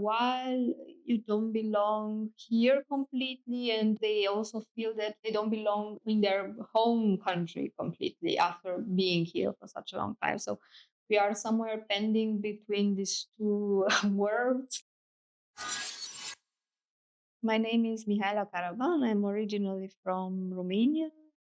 while, you don't belong here completely, and they also feel that they don't belong in their home country completely after being here for such a long time. So we are somewhere pending between these two worlds. My name is Mihaela Caravan. I'm originally from Romania.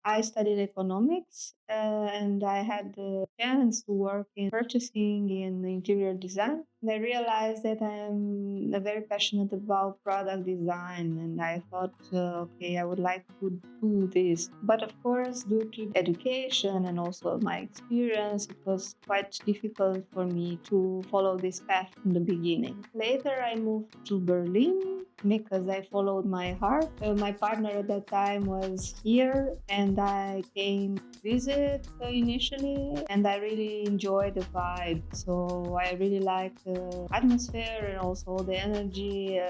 I studied economics and I had the chance to work in purchasing in interior design. And I realized that I'm very passionate about product design, and I thought, okay, I would like to do this. But of course, due to education and also my experience, it was quite difficult for me to follow this path from the beginning. Later, I moved to Berlin because I followed my heart. My partner at that time was here, and I came visit initially, and I really enjoyed the vibe. So I really liked the atmosphere and also the energy.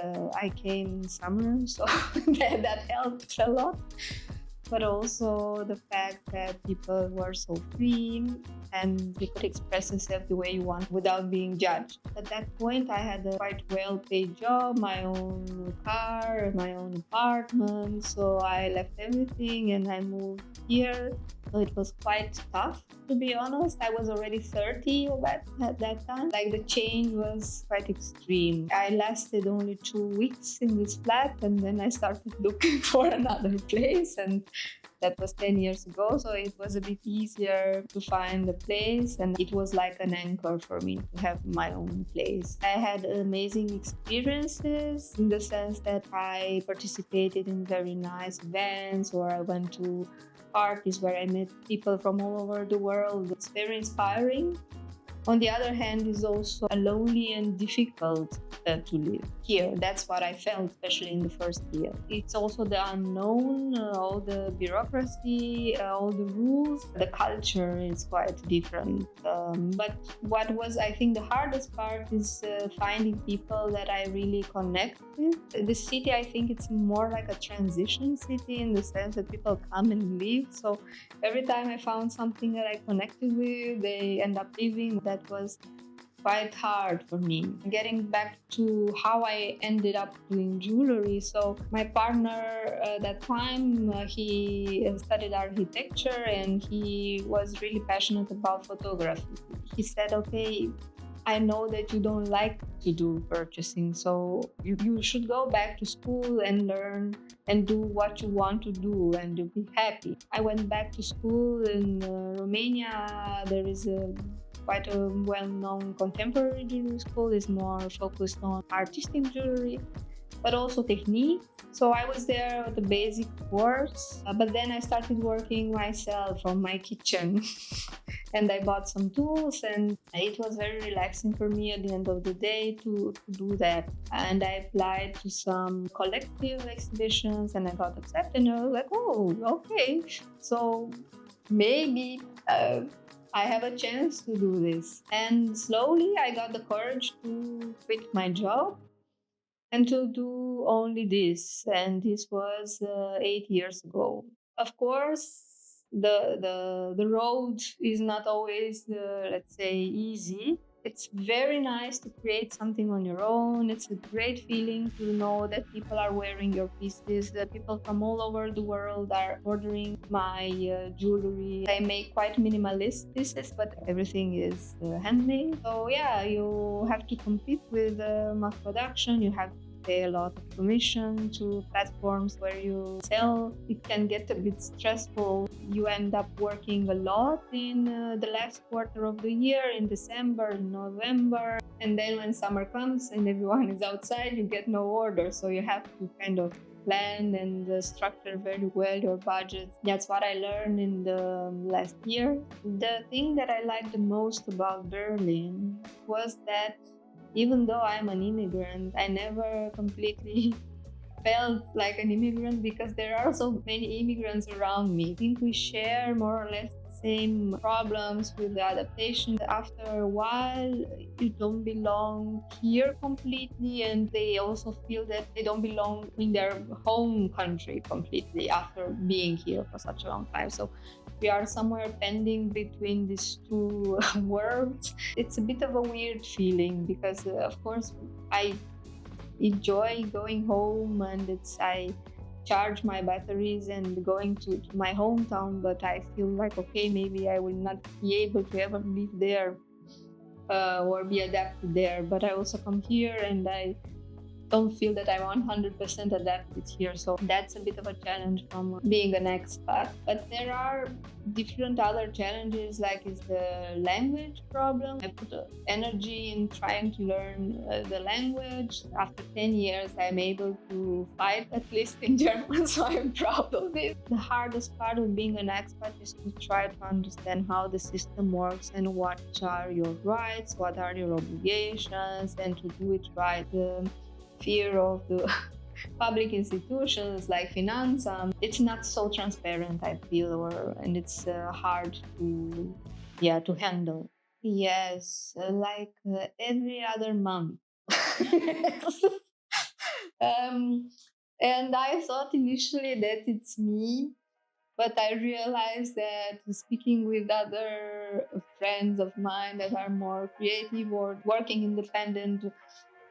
I came in summer, so that helped a lot, but also the fact that people were so free and they could express themselves the way you want without being judged. At that point, I had a quite well paid job, my own car, my own apartment. So I left everything and I moved here. So it was quite tough, to be honest. I was already 30 at that time. Like, the change was quite extreme. I lasted only 2 weeks in this flat, and then I started looking for another place. And that was 10 years ago, so it was a bit easier to find a place, and it was like an anchor for me to have my own place. I had amazing experiences in the sense that I participated in very nice events, or I went to parties where I met people from all over the world. It's very inspiring. On the other hand, is also a lonely and difficult to live here. That's what I felt, especially in the first year. It's also the unknown, all the bureaucracy, all the rules. The culture is quite different. But what was, I think, the hardest part is finding people that I really connect with. The city, I think it's more like a transition city in the sense that people come and leave. So every time I found something that I connected with, they end up leaving. That was quite hard for me. Getting back to how I ended up doing jewelry. So my partner at that time, he studied architecture and he was really passionate about photography. He said, okay, I know that you don't like to do purchasing, so you should go back to school and learn and do what you want to do, and you'll be happy. I went back to school in Romania. There is a quite a well-known contemporary jewelry school. Is more focused on artistic jewelry, but also technique. So I was there with the basic course, but then I started working myself from my kitchen. And I bought some tools, and it was very relaxing for me at the end of the day to do that. And I applied to some collective exhibitions and I got accepted, and I was like, oh, okay. So maybe I have a chance to do this. And slowly I got the courage to quit my job and to do only this. And this was 8 years ago. Of course, the road is not always, let's say, easy. It's very nice to create something on your own. It's a great feeling to know that people are wearing your pieces, that people from all over the world are ordering my jewelry. I make quite minimalist pieces, but everything is handmade. So yeah, you have to compete with mass production. You have pay a lot of commission to platforms where you sell. It can get a bit stressful. You end up working a lot in the last quarter of the year, in December, in November. And then when summer comes and everyone is outside, you get no order. So you have to kind of plan and structure very well your budget. That's what I learned in the last year. The thing that I liked the most about Berlin was that even though I'm an immigrant, I never completely felt like an immigrant because there are so many immigrants around me. I think we share more or less the same problems with the adaptation. After a while, you don't belong here completely, and they also feel that they don't belong in their home country completely after being here for such a long time. So we are somewhere pending between these two worlds. It's a bit of a weird feeling because, of course, I enjoy going home, and I charge my batteries and going to my hometown, but I feel like, okay, maybe I will not be able to ever live there or be adapted there. But I also come here and I don't feel that I'm 100% adapted here. So that's a bit of a challenge from being an expat. But there are different other challenges, like is the language problem. I put energy in trying to learn the language. After 10 years, I'm able to fight at least in German, so I'm proud of it. The hardest part of being an expat is to try to understand how the system works and what are your rights, what are your obligations, and to do it right. The fear of the public institutions like finance, it's not so transparent, I feel, and it's hard to handle. Yes, every other month. um, and I thought initially that it's me, but I realized that speaking with other friends of mine that are more creative or working independent,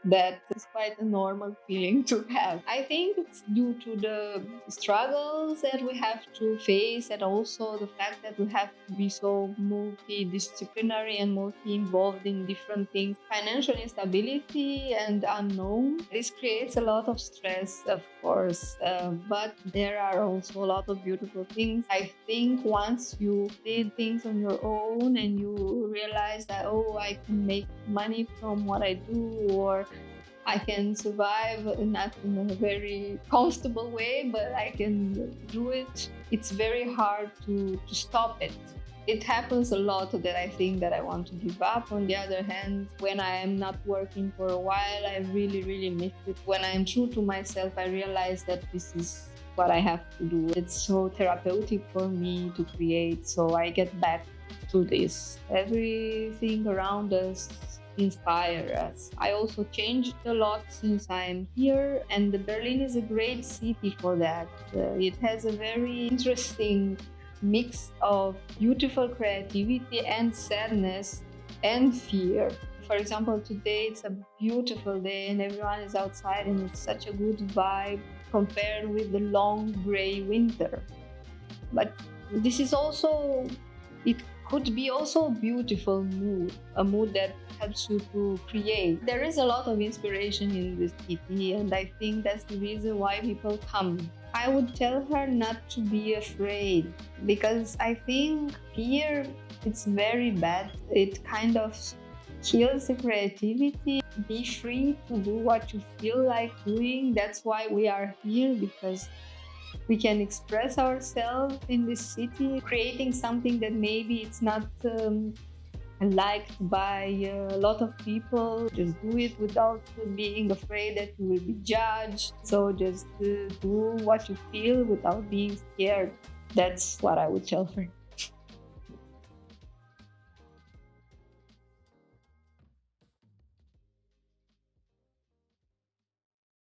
that is quite a normal feeling to have. I think it's due to the struggles that we have to face, and also the fact that we have to be so multidisciplinary and multi-involved in different things. Financial instability and unknown. This creates a lot of stress, of course, but there are also a lot of beautiful things. I think once you did things on your own and you realize that, oh, I can make money from what I do, or I can survive not in a very comfortable way, but I can do it. It's very hard to stop it. It happens a lot that I think that I want to give up. On the other hand, when I am not working for a while, I really, really miss it. When I'm true to myself, I realize that this is what I have to do. It's so therapeutic for me to create, so I get back to this. Everything around us inspire us. I also changed a lot since I'm here, and Berlin is a great city for that. It has a very interesting mix of beautiful creativity and sadness and fear. For example, today it's a beautiful day and everyone is outside and it's such a good vibe compared with the long gray winter. But this is also, it could be also a beautiful mood, a mood that helps you to create. There is a lot of inspiration in this city, and I think that's the reason why people come. I would tell her not to be afraid, because I think fear, it's very bad. It kind of kills the creativity. Be free to do what you feel like doing. That's why we are here, because we can express ourselves in this city, creating something that maybe it's not liked by a lot of people. Just do it without being afraid that you will be judged. So just do what you feel without being scared. That's what I would tell her.